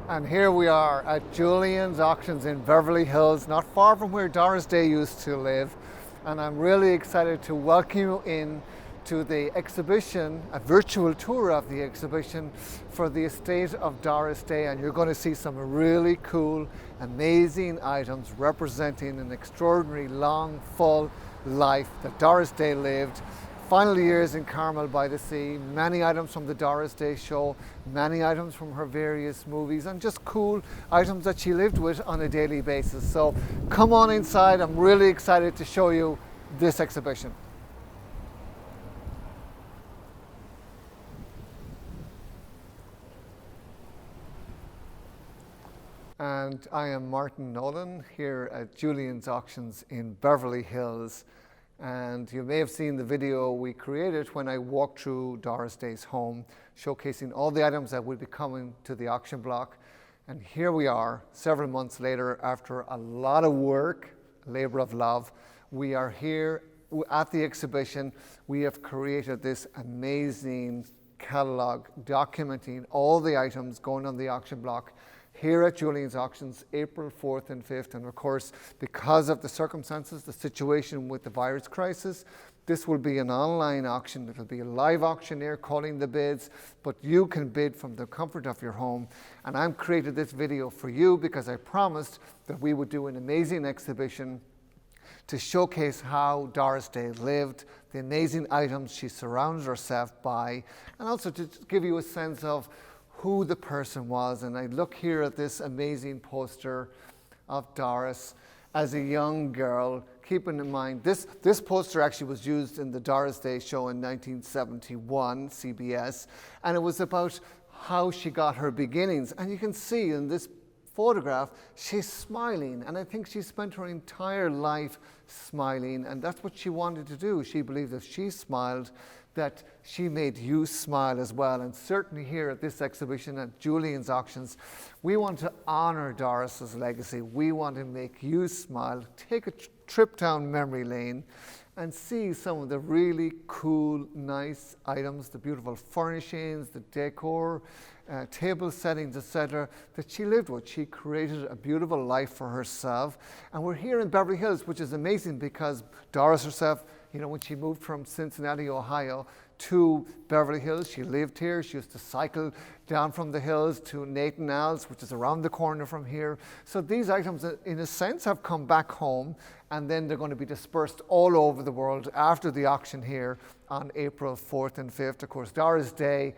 And here we are at Julien's Auctions in Beverly Hills, not far from where Doris Day used to live. And I'm really excited to welcome you in to the exhibition, a virtual tour of the exhibition for the estate of Doris Day. And you're going to see some really cool, amazing items representing an extraordinary long, full life that Doris Day lived. Final years in Carmel-by-the-Sea, many items from the Doris Day show, many items from her various movies, and just cool items that she lived with on a daily basis. So come on inside, I'm really excited to show you this exhibition. And I am Martin Nolan here at Julien's Auctions in Beverly Hills. And you may have seen the video we created when I walked through Doris Day's home, showcasing all the items that will be coming to the auction block. And here we are, several months later, after a lot of work, labor of love. We are here at the exhibition. We have created this amazing catalog documenting all the items going on the auction block here at Julien's Auctions, April 4th and 5th. And of course, because of the circumstances, the situation with the virus crisis, this will be an online auction. It'll be a live auctioneer calling the bids, but you can bid from the comfort of your home. And I've created this video for you because I promised that we would do an amazing exhibition to showcase how Doris Day lived, the amazing items she surrounded herself by, and also to give you a sense of who the person was. And I look here at this amazing poster of Doris as a young girl, keeping in mind this poster actually was used in the Doris Day show in 1971, CBS, and it was about how she got her beginnings. And you can see in this photograph, she's smiling, and I think she spent her entire life smiling, and that's what she wanted to do. She believed if she smiled, that she made you smile as well. And certainly here at this exhibition at Julien's Auctions, we want to honor Doris's legacy. We want to make you smile. Take a trip down memory lane and see some of the really cool, nice items, the beautiful furnishings, the decor, table settings, etc., that she lived with. She created a beautiful life for herself. And we're here in Beverly Hills, which is amazing because Doris herself, you know, when she moved from Cincinnati, Ohio to Beverly Hills, she lived here. She used to cycle down from the hills to Nathan Al's, which is around the corner from here. So these items, in a sense, have come back home, and then they're going to be dispersed all over the world after the auction here on April 4th and 5th. Of course, Doris Day,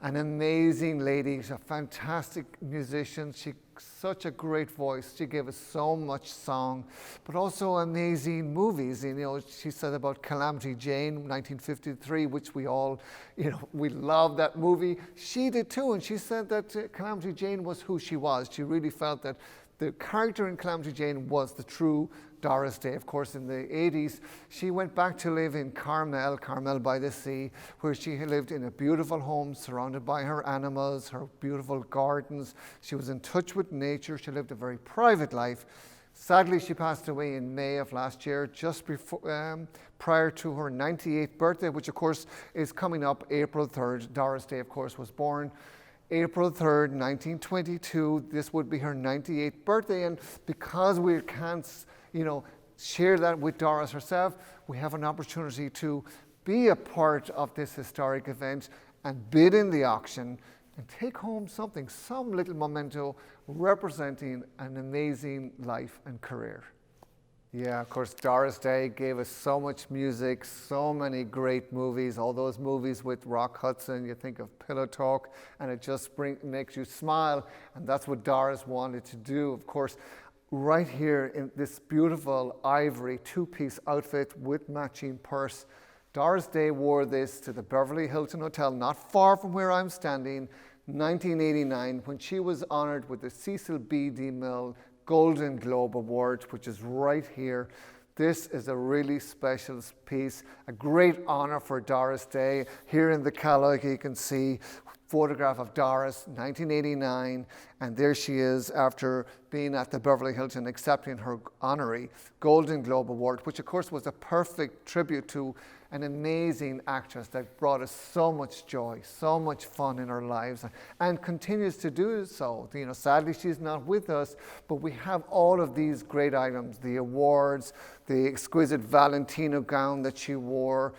an amazing lady, she's a fantastic musician. She such a great voice. She gave us so much song, but also amazing movies. You know, she said about Calamity Jane, 1953, which we all, you know, we love that movie. She did too, and she said that Calamity Jane was who she was. She really felt that the character in Calamity Jane was the true Doris Day. Of course, in the 80s, she went back to live in Carmel-by-the-Sea, where she lived in a beautiful home surrounded by her animals, her beautiful gardens. She was in touch with nature. She lived a very private life. Sadly, she passed away in May of last year, just before, prior to her 98th birthday, which of course is coming up April 3rd. Doris Day, of course, was born April 3rd, 1922. This would be her 98th birthday, and because we can't, you know, share that with Doris herself, we have an opportunity to be a part of this historic event and bid in the auction and take home something, some little memento representing an amazing life and career. Yeah, of course, Doris Day gave us so much music, so many great movies, all those movies with Rock Hudson. You think of Pillow Talk, and it just makes you smile, and that's what Doris wanted to do. Of course, right here in this beautiful ivory two-piece outfit with matching purse, Doris Day wore this to the Beverly Hilton Hotel, not far from where I'm standing, 1989, when she was honored with the Cecil B. DeMille Golden Globe Award, which is right here. This is a really special piece, a great honor for Doris Day. Here in the catalog, you can see photograph of Doris, 1989, and there she is after being at the Beverly Hilton accepting her honorary Golden Globe Award, which of course was a perfect tribute to an amazing actress that brought us so much joy, so much fun in our lives, and continues to do so. You know, sadly she's not with us, but we have all of these great items, the awards, the exquisite Valentino gown that she wore,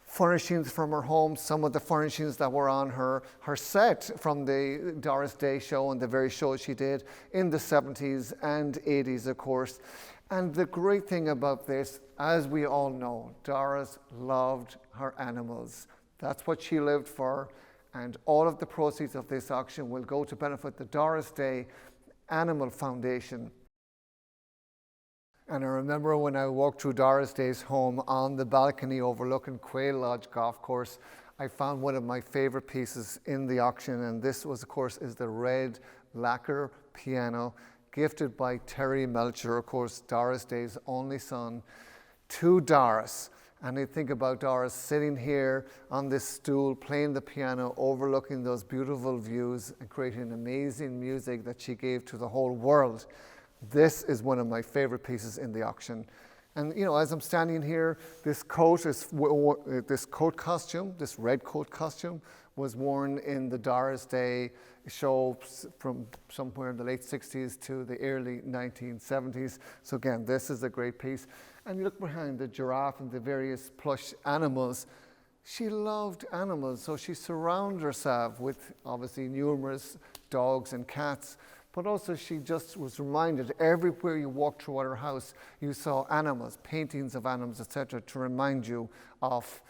furnishings from her home, some of the furnishings that were on her set from the Doris Day show and the various shows she did in the 70s and 80s, of course. And the great thing about this, as we all know, Doris loved her animals. That's what she lived for, and all of the proceeds of this auction will go to benefit the Doris Day Animal Foundation. And I remember when I walked through Doris Day's home on the balcony overlooking Quail Lodge Golf Course, I found one of my favorite pieces in the auction, and this was, of course, is the red lacquer piano gifted by Terry Melcher, of course, Doris Day's only son, to Doris. And I think about Doris sitting here on this stool, playing the piano, overlooking those beautiful views and creating amazing music that she gave to the whole world. This is one of my favorite pieces in the auction. And you know, as I'm standing here, this coat costume, this red coat costume, was worn in the Doris Day show from somewhere in the late 60s to the early 1970s. So again, this is a great piece. And you look behind the giraffe and the various plush animals. She loved animals, so she surrounded herself with obviously numerous dogs and cats, but also she just was reminded everywhere you walked through her house, you saw animals, paintings of animals, etc., to remind you of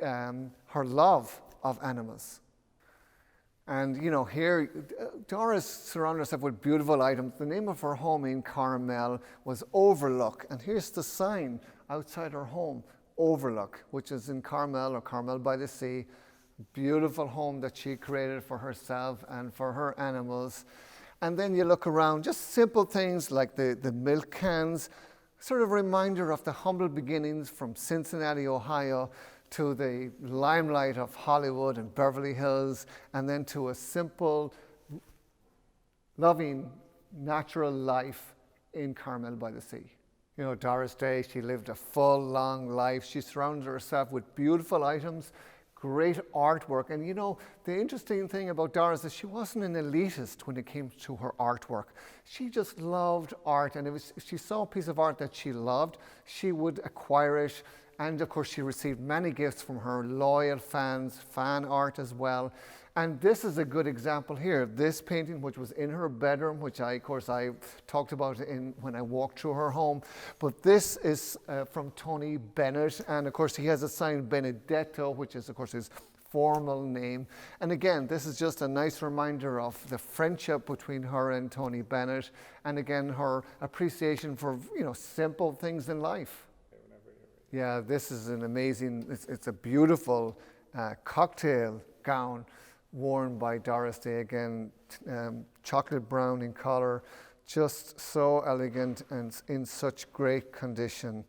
her love of animals. And you know, here Doris surrounded herself with beautiful items. The name of her home in Carmel was Overlook, and here's the sign outside her home, Overlook, which is in Carmel or Carmel-by-the-Sea. Beautiful home that she created for herself and for her animals. And then you look around, just simple things like the milk cans, sort of a reminder of the humble beginnings from Cincinnati, Ohio, to the limelight of Hollywood and Beverly Hills, and then to a simple, loving, natural life in Carmel-by-the-Sea. You know, Doris Day, she lived a full, long life. She surrounded herself with beautiful items, great artwork. And you know, the interesting thing about Doris is she wasn't an elitist when it came to her artwork. She just loved art, and if she saw a piece of art that she loved, she would acquire it. And of course, she received many gifts from her loyal fans, fan art as well. And this is a good example here. This painting, which was in her bedroom, which I talked about when I walked through her home. But this is from Tony Bennett. And of course, he has a sign Benedetto, which is, of course, his formal name. And again, this is just a nice reminder of the friendship between her and Tony Bennett. And again, her appreciation for, you know, simple things in life. Yeah, this is an amazing, it's a beautiful cocktail gown worn by Doris Day. Again, chocolate brown in color, just so elegant and in such great condition.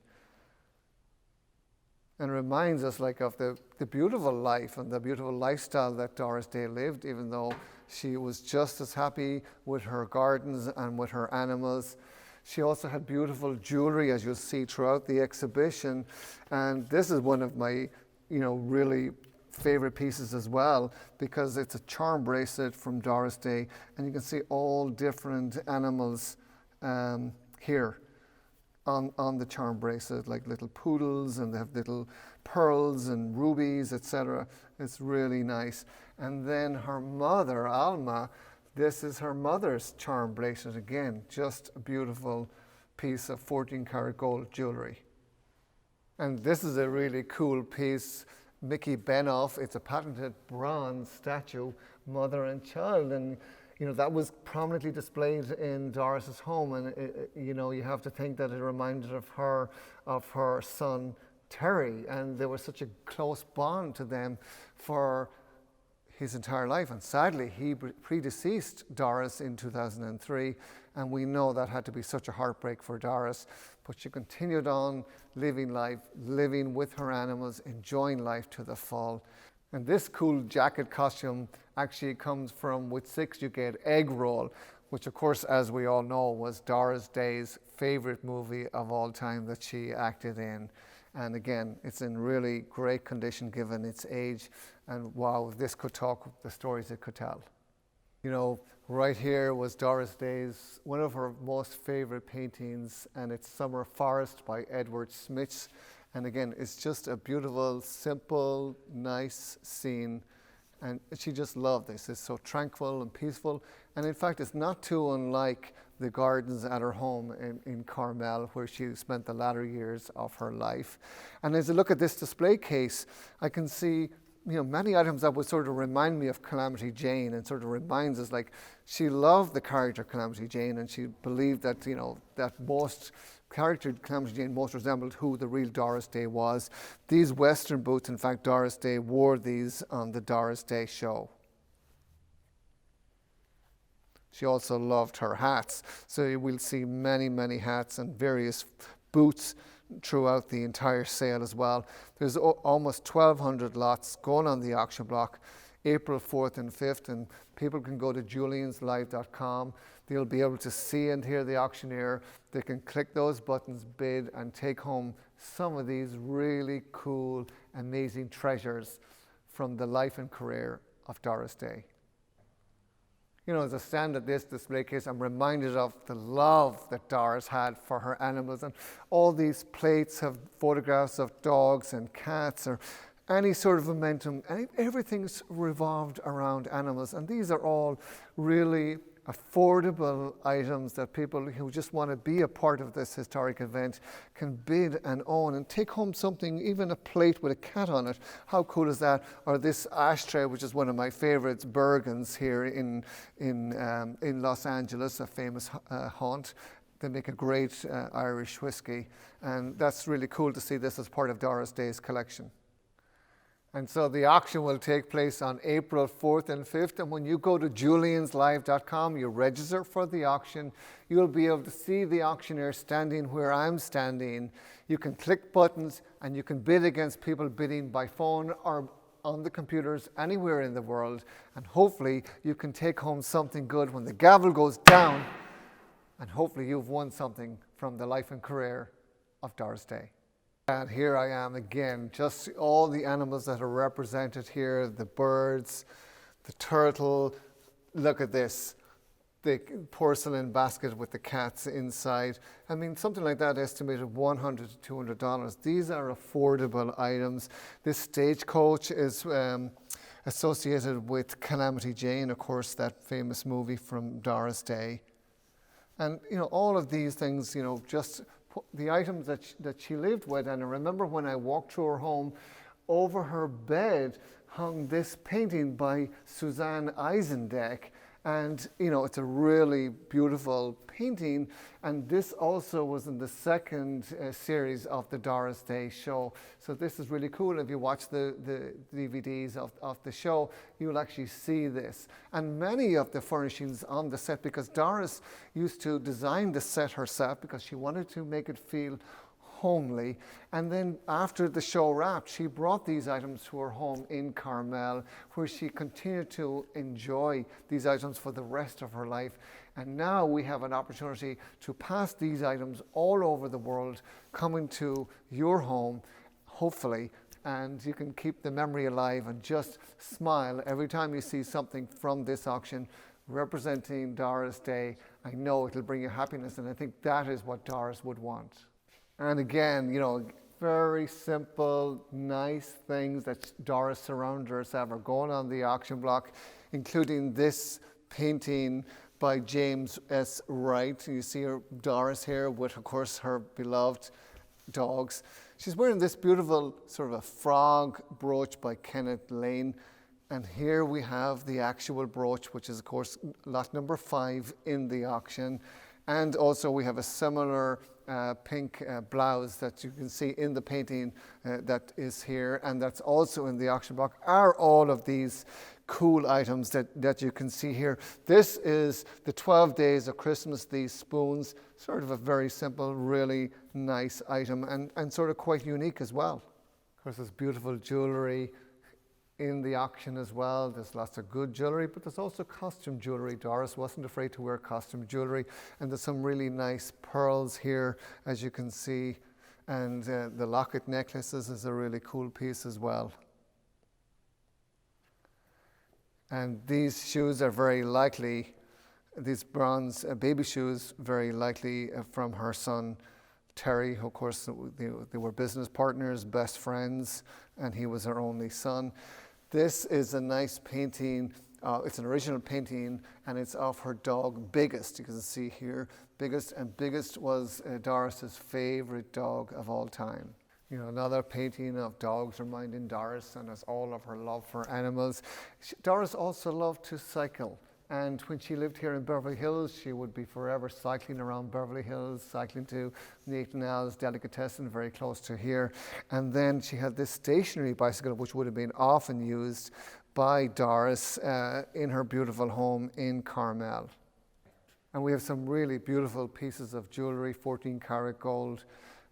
And reminds us like of the beautiful life and the beautiful lifestyle that Doris Day lived, even though she was just as happy with her gardens and with her animals. She also had beautiful jewelry, as you'll see throughout the exhibition. And this is one of my, you know, really favorite pieces as well, because it's a charm bracelet from Doris Day. And you can see all different animals here on the charm bracelet, like little poodles, and they have little pearls and rubies, etc. It's really nice. And then her mother, Alma, this is her mother's charm bracelet again, just a beautiful piece of 14-karat gold jewelry. And this is a really cool piece, Mickey Benoff. It's a patented bronze statue, mother and child, and you know that was prominently displayed in Doris's home. And you know, you have to think that it reminded her of her son Terry, and there was such a close bond to them for his entire life. And sadly, he predeceased Doris in 2003, and we know that had to be such a heartbreak for Doris. But she continued on living life, living with her animals, enjoying life to the full. And this cool jacket costume actually comes from With Six You Get Egg Roll, which of course, as we all know, was Doris Day's favorite movie of all time that she acted in. And again, it's in really great condition given its age. And wow, if this could talk, the stories it could tell. You know, right here was Doris Day's, one of her most favorite paintings, and it's Summer Forest by Edward Smith. And again, it's just a beautiful, simple, nice scene. And she just loved this. It's so tranquil and peaceful. And in fact, it's not too unlike the gardens at her home in Carmel, where she spent the latter years of her life. And as I look at this display case, I can see, you know, many items that would sort of remind me of Calamity Jane, and sort of reminds us, like, she loved the character Calamity Jane, and she believed that, you know, that most character Calamity Jane most resembled who the real Doris Day was. These Western boots, in fact, Doris Day wore these on the Doris Day show. She also loved her hats, so you will see many, many hats and various boots throughout the entire sale as well. There's almost 1,200 lots going on the auction block, April 4th and 5th, and people can go to julianslive.com. They'll be able to see and hear the auctioneer. They can click those buttons, bid, and take home some of these really cool, amazing treasures from the life and career of Doris Day. You know, as I stand at this display case, I'm reminded of the love that Doris had for her animals. And all these plates have photographs of dogs and cats, or any sort of momentum. Everything's revolved around animals. And these are all really affordable items that people who just want to be a part of this historic event can bid and own and take home something, even a plate with a cat on it. How cool is that? Or this ashtray, which is one of my favorites, Bergen's here in Los Angeles, a famous haunt. They make a great Irish whiskey, and that's really cool to see this as part of Doris Day's collection. And so the auction will take place on April 4th and 5th. And when you go to julianslive.com, you register for the auction, you'll be able to see the auctioneer standing where I'm standing. You can click buttons and you can bid against people bidding by phone or on the computers anywhere in the world. And hopefully you can take home something good when the gavel goes down. And hopefully you've won something from the life and career of Doris Day. And here I am again, just all the animals that are represented here, the birds, the turtle. Look at this, the porcelain basket with the cats inside. I mean, something like that estimated $100 to $200. These are affordable items. This stagecoach is associated with Calamity Jane, of course, that famous movie from Doris Day. And, you know, all of these things, you know, just the items that she lived with. And I remember when I walked through her home, over her bed hung this painting by Suzanne Eisendeck. And, you know, it's a really beautiful painting. And this also was in the second series of the Doris Day show. So this is really cool. If you watch the DVDs of the show, you'll actually see this. And many of the furnishings on the set, because Doris used to design the set herself because she wanted to make it feel homely. And then after the show wrapped, she brought these items to her home in Carmel, where she continued to enjoy these items for the rest of her life. And now we have an opportunity to pass these items all over the world, coming to your home, hopefully, and you can keep the memory alive and just smile every time you see something from this auction representing Doris Day. I know it'll bring you happiness, and I think that is what Doris would want. And again, you know, very simple, nice things that Doris surrounded herself are going on the auction block, including this painting by James S. Wright. You see her Doris here with, of course, her beloved dogs. She's wearing this beautiful sort of a frog brooch by Kenneth Lane. And here we have the actual brooch, which is, of course, lot number 5 in the auction. And also we have a similar pink blouse that you can see in the painting that is here, and that's also in the auction block, are all of these cool items that you can see here. This is the 12 Days of Christmas, these spoons, sort of a very simple, really nice item, and sort of quite unique as well. Of course, there's beautiful jewelry in the auction as well. There's lots of good jewellery, but there's also costume jewellery. Doris wasn't afraid to wear costume jewellery, and there's some really nice pearls here, as you can see, and the locket necklaces is a really cool piece as well. And these shoes are very likely, these bronze baby shoes, very likely from her son Terry, who of course they were business partners, best friends, and he was her only son. This is a nice painting. It's an original painting, and it's of her dog Biggest. You can see here, Biggest, and Biggest was Doris's favorite dog of all time. You know, another painting of dogs reminding Doris and us all of her love for animals. Doris also loved to cycle. And when she lived here in Beverly Hills, she would be forever cycling around Beverly Hills, cycling to Nathan Al's Delicatessen, very close to here. And then she had this stationary bicycle, which would have been often used by Doris in her beautiful home in Carmel. And we have some really beautiful pieces of jewelry, 14-karat gold,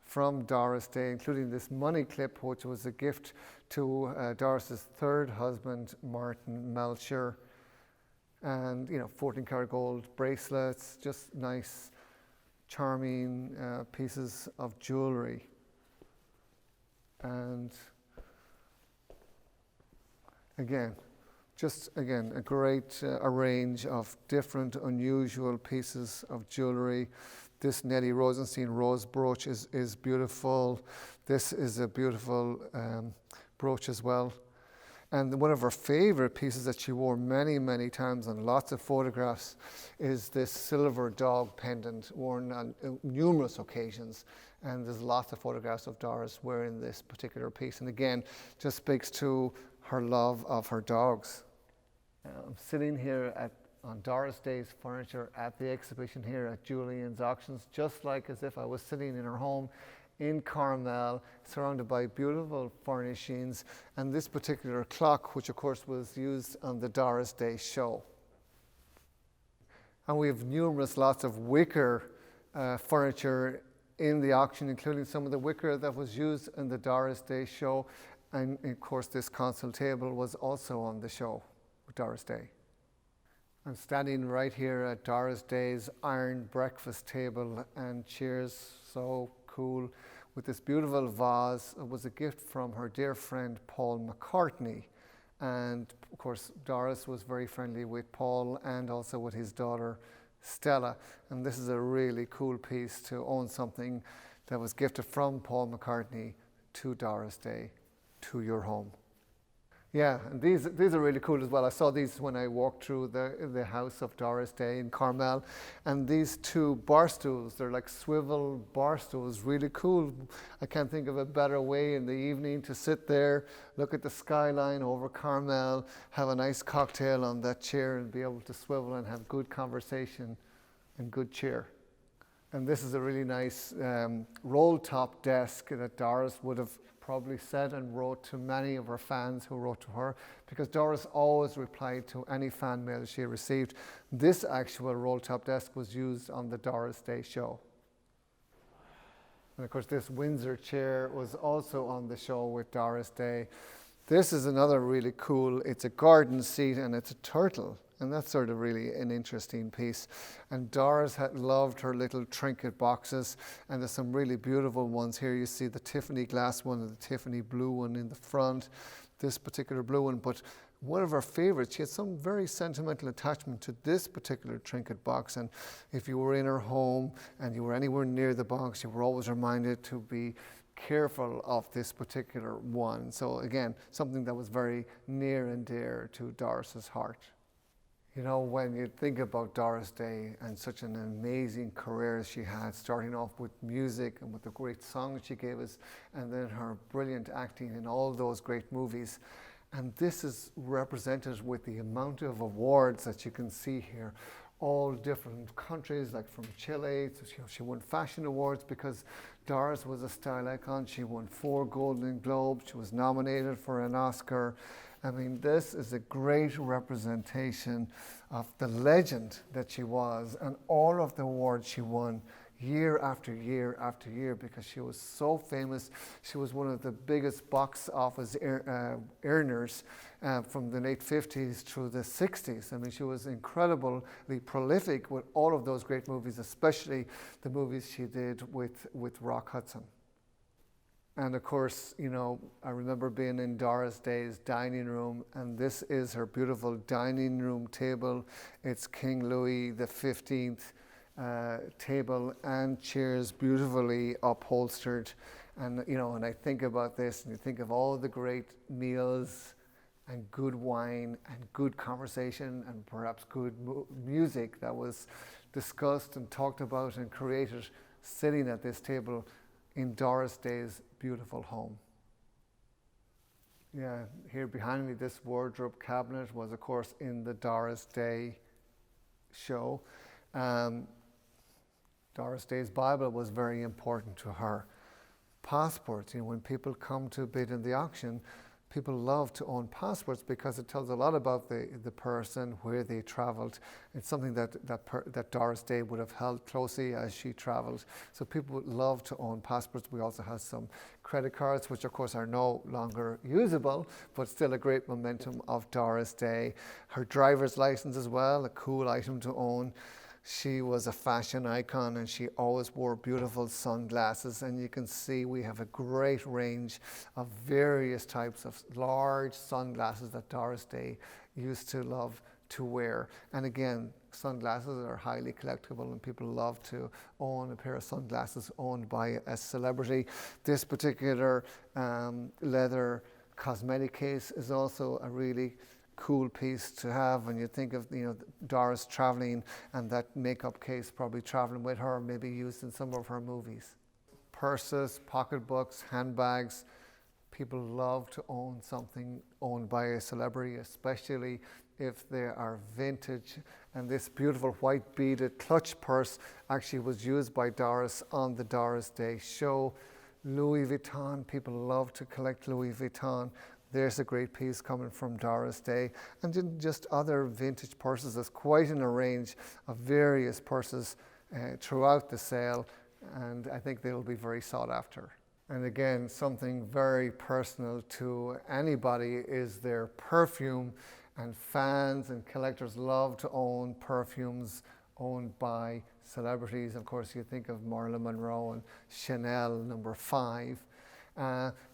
from Doris Day, including this money clip, which was a gift to Doris's third husband, Martin Melcher. And, 14-karat gold bracelets, just nice, charming pieces of jewelry. And again, a great range of different, unusual pieces of jewelry. This Nellie Rosenstein rose brooch is beautiful. This is a beautiful brooch as well. And one of her favorite pieces that she wore many, many times on lots of photographs is this silver dog pendant worn on numerous occasions. And there's lots of photographs of Doris wearing this particular piece. And again, just speaks to her love of her dogs. I'm sitting here on Doris Day's furniture at the exhibition here at Julien's Auctions, just like as if I was sitting in her home in Carmel, surrounded by beautiful furnishings, and this particular clock, which of course was used on the Doris Day show. And we have lots of wicker furniture in the auction, including some of the wicker that was used in the Doris Day show. And of course, this console table was also on the show with Doris Day. I'm standing right here at Doris Day's iron breakfast table and chairs, so cool, with this beautiful vase. It was a gift from her dear friend Paul McCartney, and of course Doris was very friendly with Paul and also with his daughter Stella, and this is a really cool piece to own, something that was gifted from Paul McCartney to Doris Day to your home. Yeah, and these are really cool as well. I saw these when I walked through the house of Doris Day in Carmel, and these two bar stools, they're like swivel bar stools, really cool. I can't think of a better way in the evening to sit there, look at the skyline over Carmel, have a nice cocktail on that chair and be able to swivel and have good conversation and good cheer. And this is a really nice roll-top desk that Doris would have probably said and wrote to many of her fans who wrote to her, because Doris always replied to any fan mail she received. This actual roll-top desk was used on the Doris Day show. And of course this Windsor chair was also on the show with Doris Day. This is another really cool, it's a garden seat and it's a turtle. And that's sort of really an interesting piece. And Doris had loved her little trinket boxes, and there's some really beautiful ones here. You see the Tiffany glass one and the Tiffany blue one in the front, this particular blue one. But one of her favorites, she had some very sentimental attachment to this particular trinket box. And if you were in her home and you were anywhere near the box, you were always reminded to be careful of this particular one. So again, something that was very near and dear to Doris's heart. You know, when you think about Doris Day and such an amazing career she had, starting off with music and with the great songs she gave us, and then her brilliant acting in all those great movies. And this is represented with the amount of awards that you can see here, all different countries, like from Chile. She won fashion awards because Doris was a style icon. She won 4 Golden Globes. She was nominated for an Oscar. I mean, this is a great representation of the legend that she was and all of the awards she won. year after year after year because she was so famous. She was one of the biggest box office earners from the late 50s through the 60s. I mean, she was incredibly prolific with all of those great movies, especially the movies she did with Rock Hudson. And of course, you know, I remember being in Doris Day's dining room, and this is her beautiful dining room table. It's King Louis XV table and chairs, beautifully upholstered. And, you know, and I think about this, and you think of all the great meals and good wine and good conversation and perhaps good music that was discussed and talked about and created sitting at this table in Doris Day's beautiful home. Yeah, here behind me, this wardrobe cabinet was, of course, in the Doris Day show. Doris Day's Bible was very important to her. Passports, you know, when people come to bid in the auction, people love to own passports because it tells a lot about the person, where they traveled. It's something that Doris Day would have held closely as she traveled. So people would love to own passports. We also have some credit cards, which of course are no longer usable, but still a great momentum of Doris Day. Her driver's license as well, a cool item to own. She was a fashion icon and she always wore beautiful sunglasses, and you can see we have a great range of various types of large sunglasses that Doris Day used to love to wear. And again, sunglasses are highly collectible and people love to own a pair of sunglasses owned by a celebrity. This particular leather cosmetic case is also a really cool piece to have when you think of, you know, Doris traveling and that makeup case probably traveling with her, maybe used in some of her movies. Purses, pocketbooks, handbags. People love to own something owned by a celebrity, especially if they are vintage. And this beautiful white beaded clutch purse actually was used by Doris on the Doris Day show. Louis Vuitton, people love to collect Louis Vuitton. There's a great piece coming from Doris Day. And then just other vintage purses. There's quite an range of various purses throughout the sale, and I think they'll be very sought after. And again, something very personal to anybody is their perfume, and fans and collectors love to own perfumes owned by celebrities. Of course, you think of Marilyn Monroe and Chanel No. 5.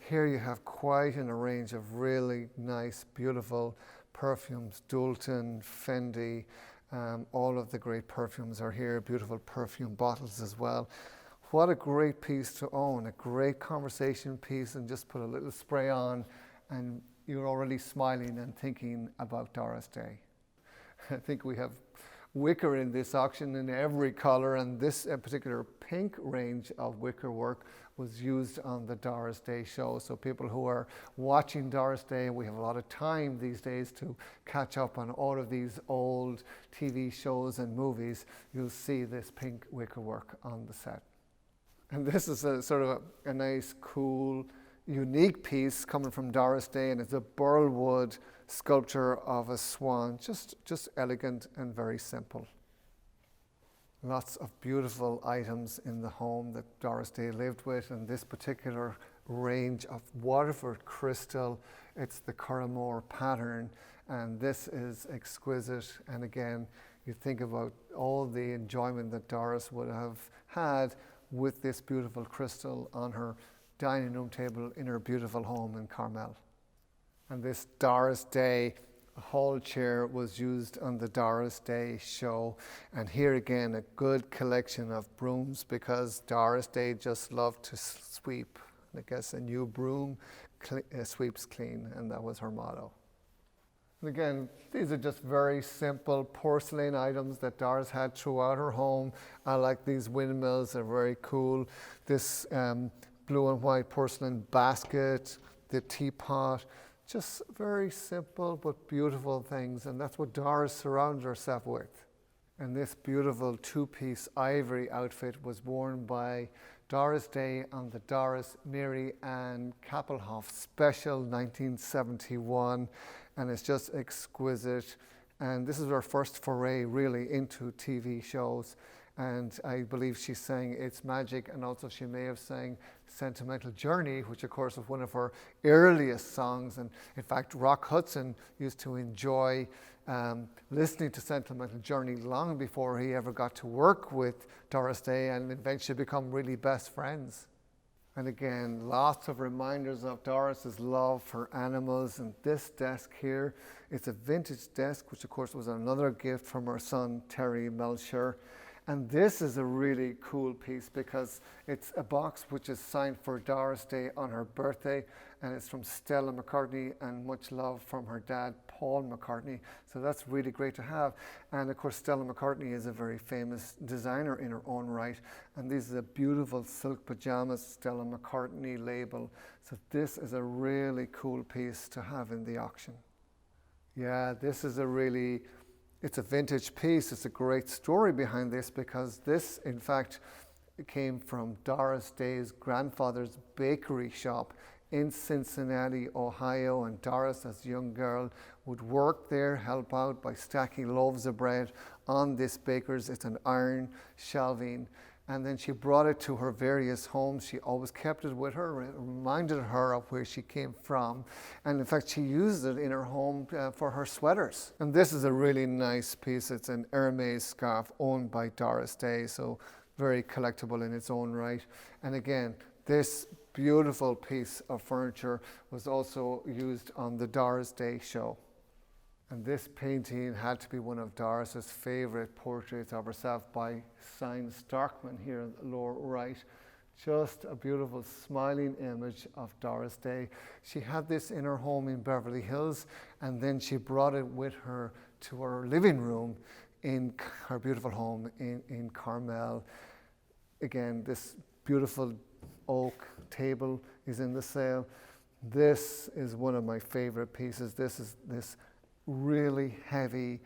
Here you have quite a range of really nice, beautiful perfumes. Doulton, Fendi, all of the great perfumes are here. Beautiful perfume bottles as well. What a great piece to own, a great conversation piece, and just put a little spray on and you're already smiling and thinking about Doris Day. I think we have wicker in this auction in every color, and this particular pink range of wicker work was used on the Doris Day show. So people who are watching Doris Day, we have a lot of time these days to catch up on all of these old TV shows and movies. You'll see this pink wicker work on the set. And this is a sort of a nice, cool, unique piece coming from Doris Day, and it's a burl wood sculpture of a swan, just elegant and very simple. Lots of beautiful items in the home that Doris Day lived with, and this particular range of Waterford crystal, it's the Carmel pattern, and this is exquisite. And again, you think about all the enjoyment that Doris would have had with this beautiful crystal on her dining room table in her beautiful home in Carmel. And this Doris Day hall chair was used on the Doris Day show. And here again, a good collection of brooms, because Doris Day just loved to sweep. I guess a new broom sweeps clean, and that was her motto. And again, these are just very simple porcelain items that Doris had throughout her home. I like these windmills, they're very cool. This blue and white porcelain basket, the teapot, just very simple but beautiful things, and that's what Doris surrounded herself with. And this beautiful two-piece ivory outfit was worn by Doris Day on the Doris Mary Ann Kappelhoff Special 1971, and it's just exquisite. And this is her first foray really into TV shows. And I believe she sang It's Magic, and also she may have sang Sentimental Journey, which of course was one of her earliest songs. And in fact, Rock Hudson used to enjoy listening to Sentimental Journey long before he ever got to work with Doris Day, and eventually become really best friends. And again, lots of reminders of Doris's love for animals. And this desk here, it's a vintage desk, which of course was another gift from her son, Terry Melcher. And this is a really cool piece because it's a box which is signed for Doris Day on her birthday, and it's from Stella McCartney, and much love from her dad, Paul McCartney. So that's really great to have. And of course, Stella McCartney is a very famous designer in her own right. And these are beautiful silk pajamas, Stella McCartney label. So this is a really cool piece to have in the auction. Yeah, this is it's a vintage piece. It's a great story behind this, because this, in fact, came from Doris Day's grandfather's bakery shop in Cincinnati, Ohio. And Doris, as a young girl, would work there, help out by stacking loaves of bread on this baker's. It's an iron shelving. And then she brought it to her various homes. She always kept it with her. It reminded her of where she came from. And in fact, she used it in her home for her sweaters. And this is a really nice piece. It's an Hermes scarf owned by Doris Day, so very collectible in its own right. And again, this beautiful piece of furniture was also used on the Doris Day show. And this painting had to be one of Doris's favorite portraits of herself by Sign Starkman here in the lower right. Just a beautiful smiling image of Doris Day. She had this in her home in Beverly Hills, and then she brought it with her to her living room in her beautiful home in Carmel. Again, this beautiful oak table is in the sale. This is one of my favorite pieces. This is this really heavy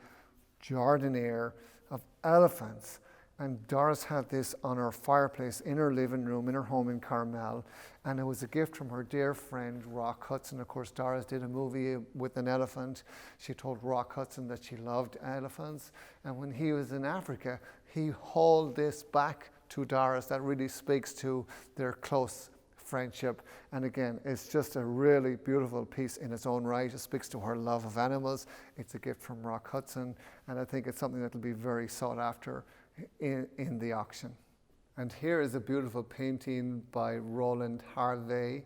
jardinière of elephants, and Doris had this on her fireplace in her living room in her home in Carmel, and it was a gift from her dear friend Rock Hudson. Of course, Doris did a movie with an elephant. She told Rock Hudson that she loved elephants, and when he was in Africa, he hauled this back to Doris. That really speaks to their close friendship. And again, it's just a really beautiful piece in its own right. It speaks to her love of animals. It's a gift from Rock Hudson, and I think it's something that will be very sought after in the auction. And here is a beautiful painting by Roland Harvey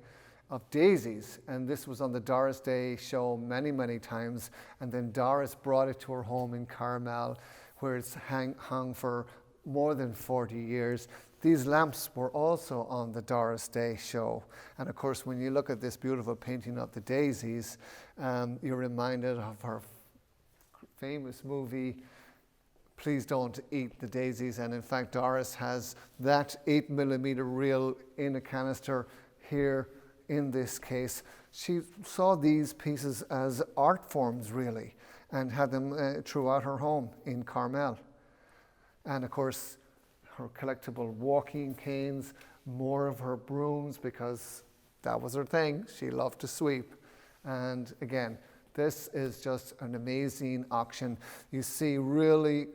of daisies, and this was on the Doris Day show many times, and then Doris brought it to her home in Carmel, where it's hung for more than 40 years. These lamps were also on the Doris Day show. And of course, when you look at this beautiful painting of the daisies, you're reminded of her famous movie, Please Don't Eat the Daisies. And in fact, Doris has that 8mm reel in a canister here in this case. She saw these pieces as art forms, really, and had them throughout her home in Carmel. And of course, her collectible walking canes, more of her brooms, because that was her thing. She loved to sweep. And again, this is just an amazing auction. You see really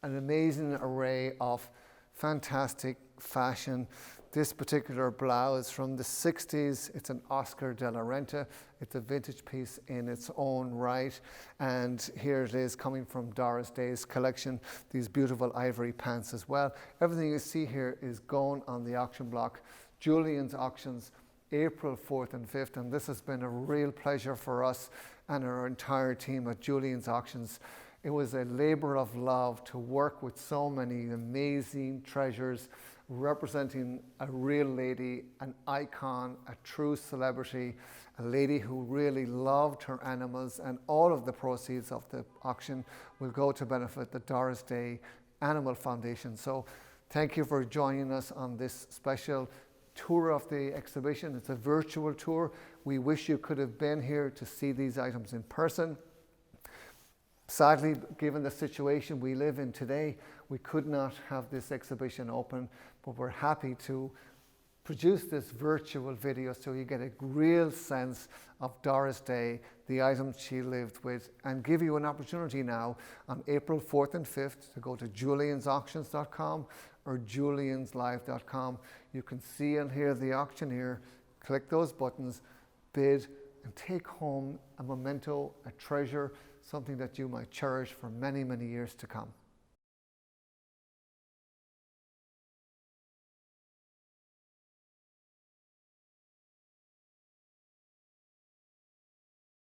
an amazing array of fantastic fashion. This particular blouse from the 60s, it's an Oscar de la Renta. It's a vintage piece in its own right. And here it is coming from Doris Day's collection, these beautiful ivory pants as well. Everything you see here is going on the auction block. Julien's auctions, April 4th and 5th. And this has been a real pleasure for us and our entire team at Julien's auctions. It was a labor of love to work with so many amazing treasures, representing a real lady, an icon, a true celebrity, a lady who really loved her animals, and all of the proceeds of the auction will go to benefit the Doris Day Animal Foundation. So thank you for joining us on this special tour of the exhibition. It's a virtual tour. We wish you could have been here to see these items in person. Sadly, given the situation we live in today, we could not have this exhibition open, but we're happy to produce this virtual video so you get a real sense of Doris Day, the items she lived with, and give you an opportunity now on April 4th and 5th to go to juliansauctions.com or julianslive.com. You can see and hear the auctioneer, click those buttons, bid, and take home a memento, a treasure, something that you might cherish for many, many years to come.